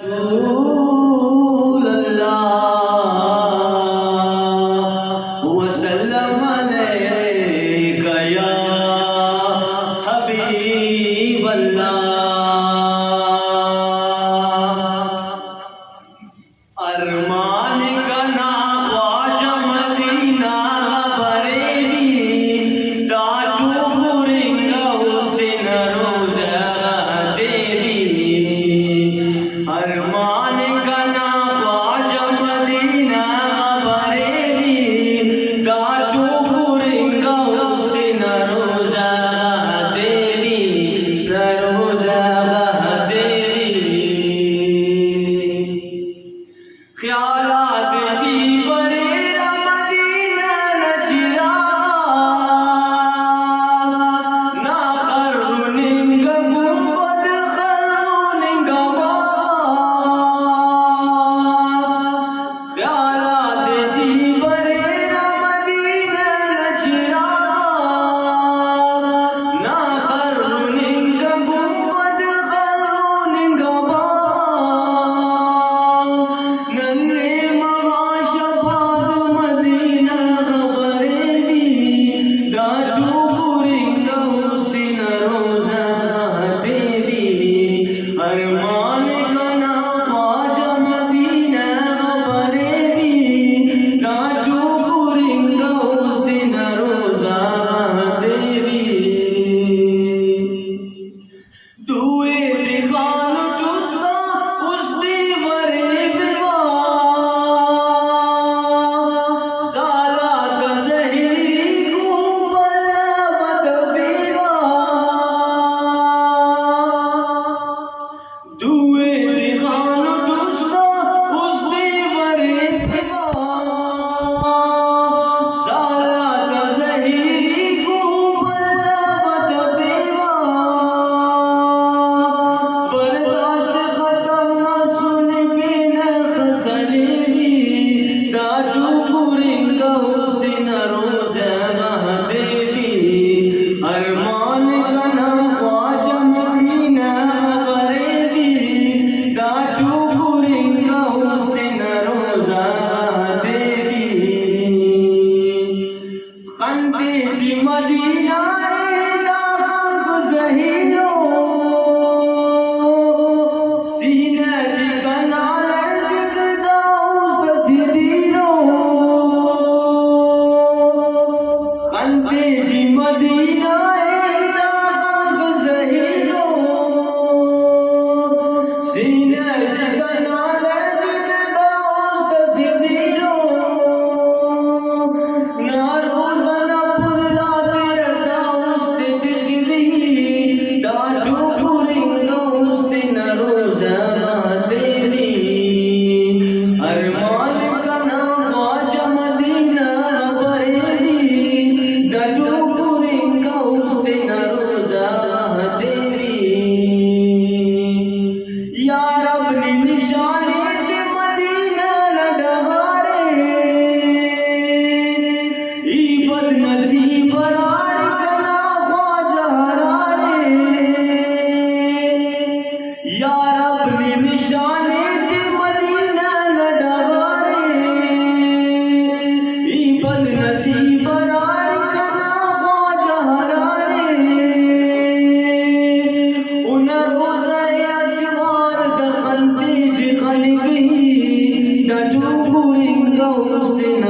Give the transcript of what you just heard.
रसूल अल्लाह वसल्लम अलैका या हबीब अल्लाह। अरमान का ख्वाजा मदीना बरेली दाजू गुरिंगा उस दिन रोज़ा देवी। अरमान का ख्वाजा मदीना बरेली दाजू गुरिंगा उस दिन रोज़ा देवी रोज़ा देवी। ख्यालात की बरेरा मदीना नचिला ना खरुनिंग गुंबद खरुनिंग वा। ख्यालात की बरेरा मदीना नचिला ना खरुनिंग गुंबद खरुनिंग वा। नन्हे मवाशफाद मदीना बरेली दाजू गुरिंगा उस दिन रोज़ा देवी। अरमान का ख्वाजा मदीना बरेली दाजू गुरिंगा उस दिन रोज़ा देवी। दुए दिखान चुस्ता उस दी बरे बिवा साला गज़हीरी को बलवत बिवा। दुए दिखान चुस्ता उस दी बरे बिवा साला गज़हीरी को बलवत बिवा। बर्दाश्त खत्म न सुन के न खसलेली दाजू गुरिंगा उस दिन रोज़ा देवी। अरमान का ख्वाजा मदीना बरेली दाजू गुरिंगा उस दिन रोज़ा देवी। खंदे जी मदीना ज़हीरो सीने जी कनाल जिगदा उस सिदीरो। खंदे जी मदीना ज़हीरो सीने जी कनाल जिगदा उस सिदीरो। ना रोज़ा ना पुल्ला तेरा उस दिखवी दाजू गुरिंगा उस दिन रोज़ा देवी। अरमान का ख्वाजा मदीना बरेली दाजू गुरिंगा उस दिन रोज़ा देवी। यार अपनी निशानी के मदीना न डहारे ई बदनसीब रार कना ख्वाजा हरारे। यार अपनी निशानी के मदीना न डहारे ई बदनसीब रार कना ख्वाजा हरारे। उन रोज़ा असवार दखल तेज खल गई दाजू गुरिंगा उस दिन